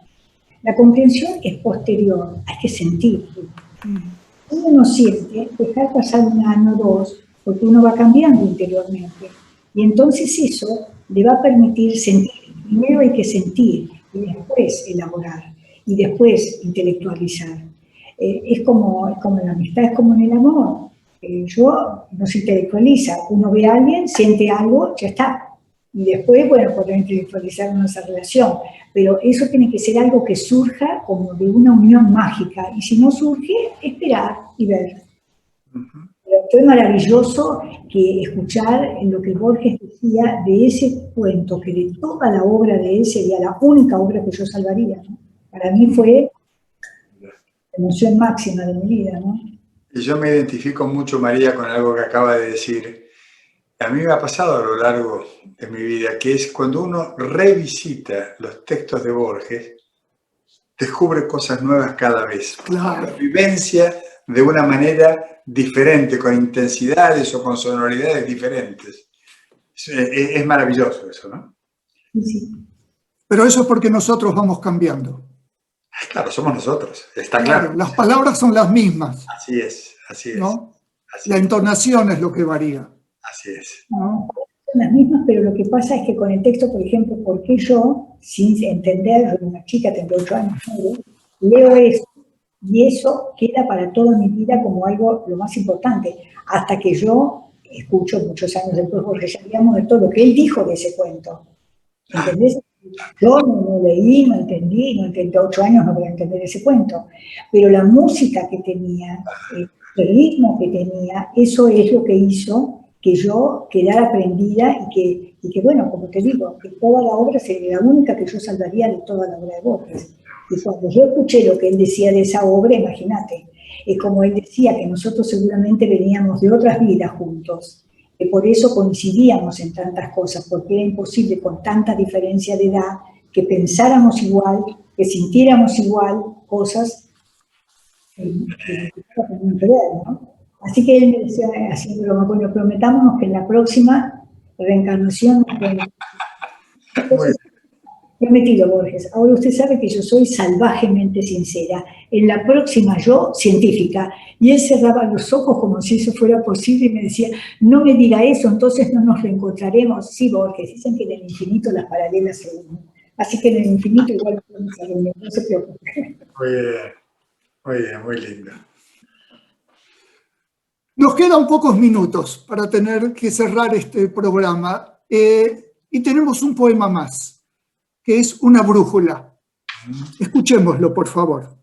La comprensión es posterior, hay que sentir. Uno no siente, dejar pasar un año o dos, porque uno va cambiando interiormente. Y entonces eso le va a permitir sentir. Primero hay que sentir, y después elaborar, y después intelectualizar. Es como en la amistad, es como en el amor. Yo no se intelectualiza, uno ve a alguien, siente algo, ya está. Y después, bueno, poder intelectualizar nuestra relación. Pero eso tiene que ser algo que surja como de una unión mágica. Y si no surge, esperar y ver. Pero fue maravilloso que escuchar en lo que Borges decía de ese cuento, que de toda la obra de él sería la única obra que yo salvaría, ¿no? Para mí fue la emoción máxima de mi vida, ¿no? Y yo me identifico mucho, María, con algo que acaba de decir. A mí me ha pasado a lo largo de mi vida, que es cuando uno revisita los textos de Borges, descubre cosas nuevas cada vez. Claro. La vivencia de una manera diferente, con intensidades o con sonoridades diferentes. Es maravilloso eso, ¿no? Sí. Pero eso es porque nosotros vamos cambiando. Claro, somos nosotros, está claro. Las palabras son las mismas. Así es, así es. ¿No? Así La es. entonación es lo que varía. Así es. No, son las mismas, pero lo que pasa es que con el texto, por ejemplo, ¿por qué yo, sin entender, una chica, tengo 8 años, leo eso, y eso queda para toda mi vida como algo lo más importante, hasta que yo escucho muchos años después, porque ya había muerto lo que él dijo de ese cuento. ¿Entendés? Yo no leí, no entendí, 8 años no voy a entender ese cuento, pero la música que tenía, el ritmo que tenía, eso es lo que hizo que yo quedara prendida y que, bueno, como te digo, que toda la obra sería la única que yo salvaría de toda la obra de Borges. Y cuando yo escuché lo que él decía de esa obra, imagínate, es como él decía que nosotros seguramente veníamos de otras vidas juntos, que por eso coincidíamos en tantas cosas, porque era imposible con tanta diferencia de edad que pensáramos igual, que sintiéramos igual cosas que tenían que ver, ¿no? Así que él me decía, haciéndolo, bueno, prometámonos que en la próxima reencarnación... Entonces, prometido, Borges. Ahora usted sabe que yo soy salvajemente sincera. En la próxima yo, científica. Y él cerraba los ojos como si eso fuera posible y me decía, no me diga eso, entonces no nos reencontraremos. Sí, Borges, dicen que en el infinito las paralelas se unen. Así que en el infinito igual podemos salir, no se preocupe. Muy bien, muy lindo. Nos quedan pocos minutos para tener que cerrar este programa y tenemos un poema más que es una brújula. Escuchémoslo, por favor.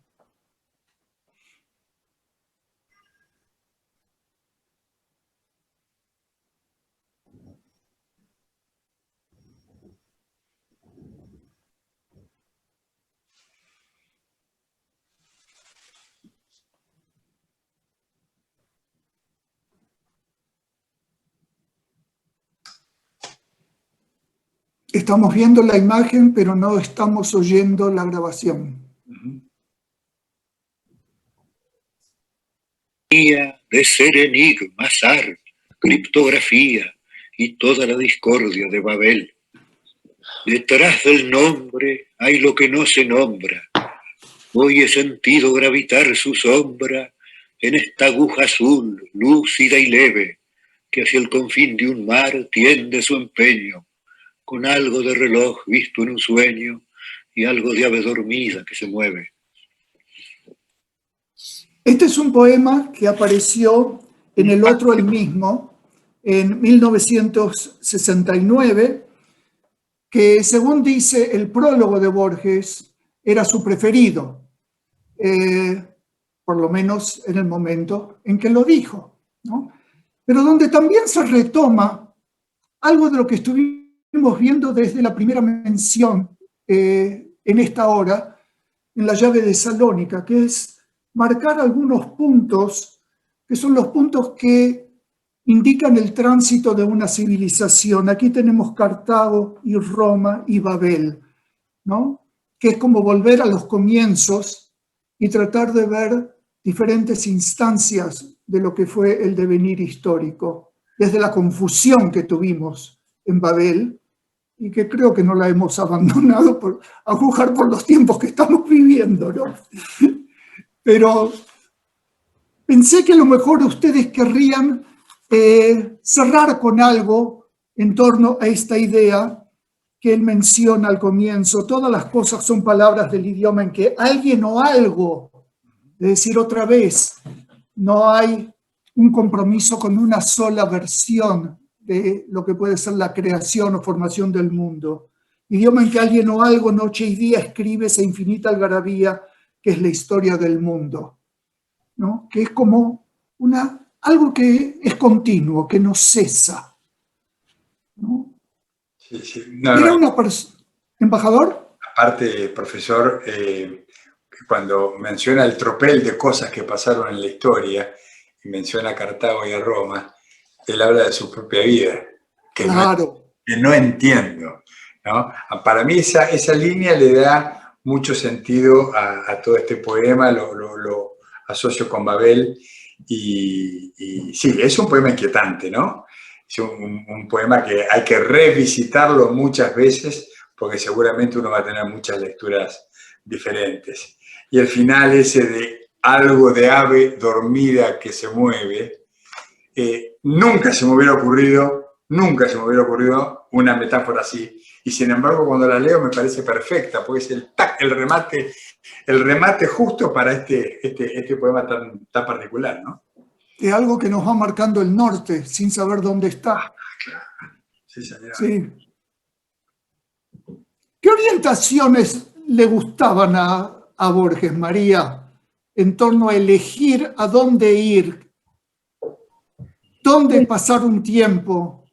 Estamos viendo la imagen, pero no estamos oyendo la grabación. De ser enigma, azar, criptografía y toda la discordia de Babel. Detrás del nombre hay lo que no se nombra. Hoy he sentido gravitar su sombra en esta aguja azul, lúcida y leve, que hacia el confín de un mar tiende su empeño, con algo de reloj visto en un sueño y algo de ave dormida que se mueve. Este es un poema que apareció en El otro, el mismo, en 1969, que según dice el prólogo de Borges, era su preferido, por lo menos en el momento en que lo dijo, ¿no? Pero donde también se retoma algo de lo que estuvimos viendo desde la primera mención en esta hora, en la llave de Salónica, que es marcar algunos puntos que son los puntos que indican el tránsito de una civilización. Aquí tenemos Cartago y Roma y Babel, ¿no? Que es como volver a los comienzos y tratar de ver diferentes instancias de lo que fue el devenir histórico, desde la confusión que tuvimos en Babel, y que creo que no la hemos abandonado a juzgar por los tiempos que estamos viviendo, ¿no? Pero pensé que a lo mejor ustedes querrían cerrar con algo en torno a esta idea que él menciona al comienzo. Todas las cosas son palabras del idioma en que alguien o algo, es decir, otra vez, no hay un compromiso con una sola versión de lo que puede ser la creación o formación del mundo. Idioma en que alguien o algo, noche y día, escribe esa infinita algarabía que es la historia del mundo, ¿no? Que es como algo que es continuo, que no cesa, ¿no? Sí, sí. Era una persona... ¿Embajador? Aparte, profesor, cuando menciona el tropel de cosas que pasaron en la historia, y menciona a Cartago y a Roma, él habla de su propia vida, que, claro, no entiendo, ¿no? Para mí esa línea le da mucho sentido a todo este poema, lo asocio con Babel, y sí, es un poema inquietante, ¿no? Es un poema que hay que revisitarlo muchas veces, porque seguramente uno va a tener muchas lecturas diferentes. Y el final ese de algo de ave dormida que se mueve, nunca se me hubiera ocurrido una metáfora así. Y sin embargo, cuando la leo me parece perfecta, porque es el remate justo para este poema tan particular, ¿no? Es algo que nos va marcando el norte, sin saber dónde está. Claro. Sí, señor. Sí. ¿Qué orientaciones le gustaban a Borges, María, en torno a elegir a dónde ir, dónde pasar un tiempo?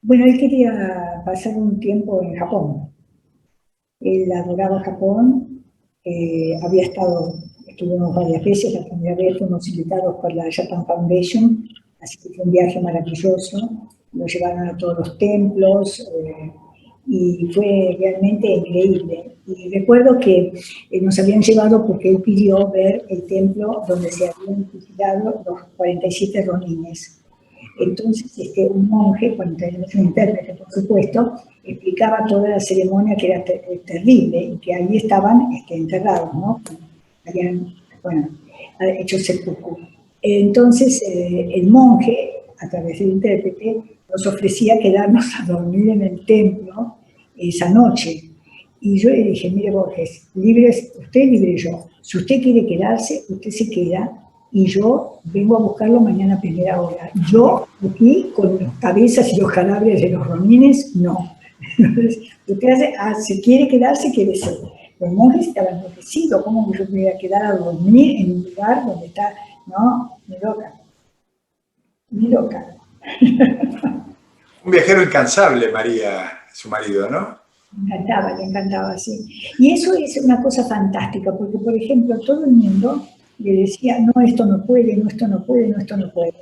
Bueno, él quería pasar un tiempo en Japón. Él adoraba Japón, estuvimos varias veces, la primera vez fuimos invitados por la Japan Foundation, así que fue un viaje maravilloso, nos llevaron a todos los templos y fue realmente increíble. Y recuerdo que nos habían llevado porque él pidió ver el templo donde se habían fusilado los 47 ronines. Entonces, un monje, con un intérprete, por supuesto, explicaba toda la ceremonia que era terrible y que ahí estaban enterrados, ¿no? Habían, hecho seppuku. Entonces, el monje, a través del intérprete, nos ofrecía quedarnos a dormir en el templo esa noche. Y yo le dije, mire Borges, usted libre yo. Si usted quiere quedarse, usted se queda. Y yo vengo a buscarlo mañana a primera hora. Yo, aquí, con las cabezas y los cadáveres de los ronines, no. Entonces, se quiere quedarse, quiere ser. Los monjes estaban enloquecidos. ¿Cómo yo me voy a quedar a dormir en un lugar donde está? No, ni loca. Ni loca. Un viajero incansable, María, su marido, ¿no? Le encantaba, sí. Y eso es una cosa fantástica, porque, por ejemplo, todo el mundo le decía, no, esto no puede, no, esto no puede, no, esto no puede.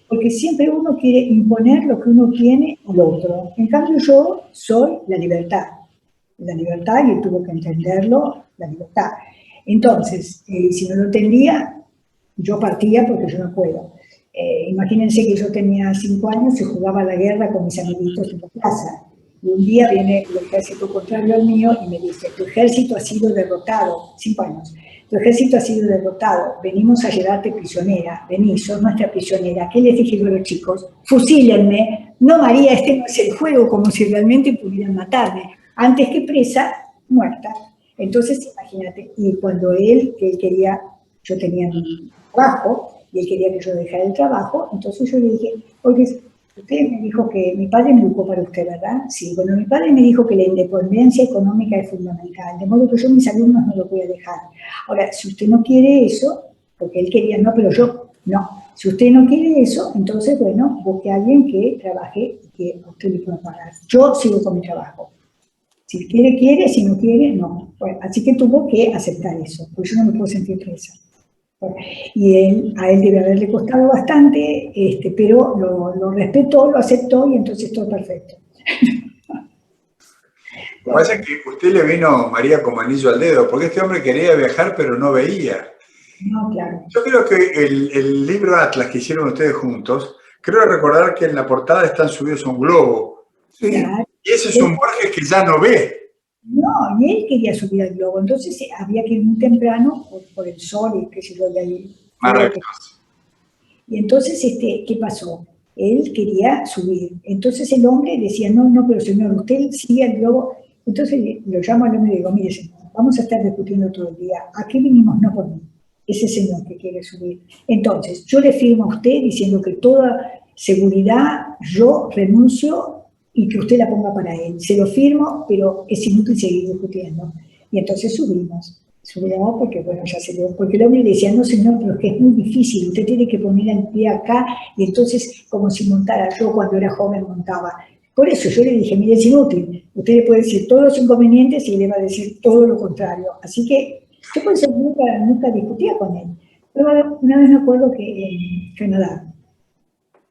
Porque siempre uno quiere imponer lo que uno tiene al otro. En cambio, yo soy la libertad. La libertad, y él tuvo que entenderlo, la libertad. Entonces, si no lo entendía, yo partía porque yo no puedo. Imagínense que yo tenía 5 años y jugaba a la guerra con mis amiguitos en la plaza. Y un día viene el ejército contrario al mío y me dice, tu ejército ha sido derrotado, 5 años, tu ejército ha sido derrotado, venimos a llevarte prisionera, vení, sos nuestra prisionera. ¿Qué les dije yo a los chicos? Fusílenme. No, María, este no es el juego, como si realmente pudieran matarme. Antes que presa, muerta. Entonces, imagínate, y cuando él quería, yo tenía mi trabajo, y él quería que yo dejara el trabajo, entonces yo le dije, oye, usted me dijo que mi padre me educó para usted, ¿verdad? Sí, bueno, mi padre me dijo que la independencia económica es fundamental, de modo que yo a mis alumnos no lo voy a dejar. Ahora, si usted no quiere eso, porque él quería, no, pero yo, no. Si usted no quiere eso, entonces, bueno, busque a alguien que trabaje y que a usted le pueda pagar. Yo sigo con mi trabajo. Si quiere, quiere, si no quiere, no. Bueno, así que tuvo que aceptar eso, porque yo no me puedo sentir presa. Bueno, y a él debe haberle costado bastante, pero lo respetó, lo aceptó y entonces todo perfecto. Lo que pasa es que usted le vino, María, como anillo al dedo, porque este hombre quería viajar pero no veía. No, claro. Yo creo que el libro Atlas que hicieron ustedes juntos, creo recordar que en la portada están subidos a un globo. Sí. Claro. Y ese es un Borges que ya no ve. No, y él quería subir al globo, entonces había que ir muy temprano por el sol y qué sé yo, de ahí. Maravilloso. Y entonces, ¿qué pasó? Él quería subir. Entonces el hombre decía, no, no, pero señor, usted sigue al globo. Entonces lo llamo al hombre y le digo, mire señor, vamos a estar discutiendo todo el día. Aquí vinimos no por mí, ese señor que quiere subir. Entonces, yo le firmo a usted diciendo que toda seguridad yo renuncio y que usted la ponga para él. Se lo firmo, pero es inútil seguir discutiendo. Y entonces subimos porque, bueno, ya se dio, porque el hombre le decía, no señor, pero es que es muy difícil, usted tiene que poner el pie acá, y entonces, como si montara, yo cuando era joven montaba. Por eso yo le dije, mire, es inútil, usted le puede decir todos los inconvenientes y él le va a decir todo lo contrario. Así que yo por eso nunca discutía con él. Pero una vez me acuerdo que en Canadá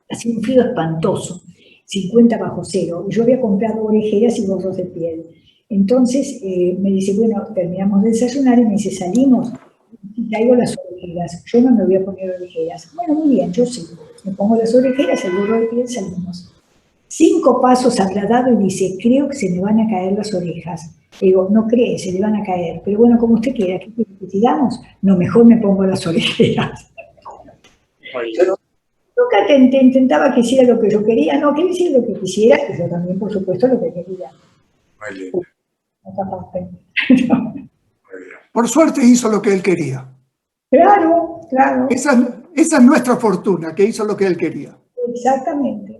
hacía un frío espantoso, 50 bajo cero, y yo había comprado orejeras y gorros de piel. Entonces me dice, bueno, terminamos de desayunar y me dice, salimos, y traigo las orejeras. Yo no me voy a poner orejeras. Bueno, muy bien, yo sí. Me pongo las orejeras, el gorro de piel, salimos. 5 pasos al lado y dice, creo que se me van a caer las orejas. Le digo, no cree, se le van a caer. Pero bueno, como usted quiera, ¿qué quiere que sigamos? No, mejor me pongo las orejeras. Yo nunca intentaba que hiciera lo que yo quería. No, que él hiciera lo que quisiera, y yo también, por supuesto, lo que quería. Muy lindo. Por suerte hizo lo que él quería. Claro, claro. Esa es nuestra fortuna, que hizo lo que él quería. Exactamente.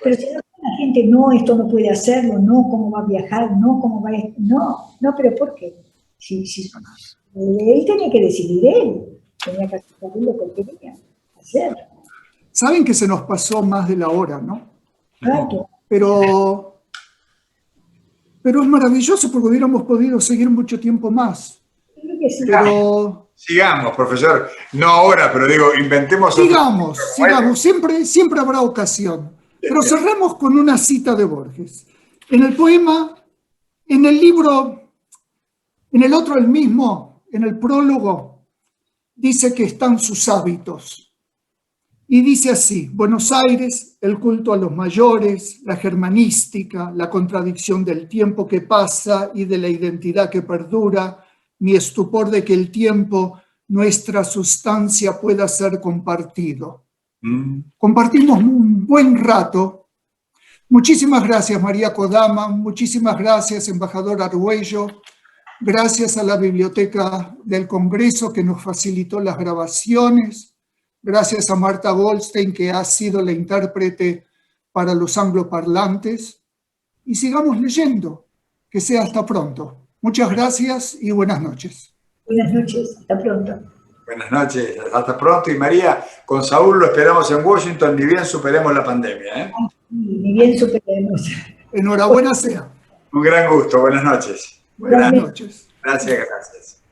Pero si no, la gente, no, esto no puede hacerlo, no, cómo va a viajar, no, cómo va a... No, pero ¿por qué? Si él tenía que decidir tenía que hacer lo que él quería hacer. Saben que se nos pasó más de la hora, ¿no? Claro. Pero es maravilloso porque hubiéramos podido seguir mucho tiempo más. Creo que sí. Pero sigamos, profesor. No ahora, pero digo, inventemos... Sigamos. Siempre habrá ocasión. Pero cerremos con una cita de Borges. En el poema, en el libro, en el otro el mismo, en el prólogo, dice que están sus hábitos. Y dice así: Buenos Aires, el culto a los mayores, la germanística, la contradicción del tiempo que pasa y de la identidad que perdura, mi estupor de que el tiempo, nuestra sustancia, pueda ser compartido. Compartimos un buen rato. Muchísimas gracias, María Kodama, muchísimas gracias, embajador Argüello, gracias a la Biblioteca del Congreso que nos facilitó las grabaciones, gracias a Marta Goldstein, que ha sido la intérprete para los angloparlantes. y sigamos leyendo. Que sea hasta pronto. Muchas gracias y buenas noches. Buenas noches, hasta pronto. Buenas noches, hasta pronto. Y María, con Saúl lo esperamos en Washington, ni bien superemos la pandemia. Ni bien superemos. Enhorabuena sea. Un gran gusto, buenas noches. Buenas noches. Gracias, gracias.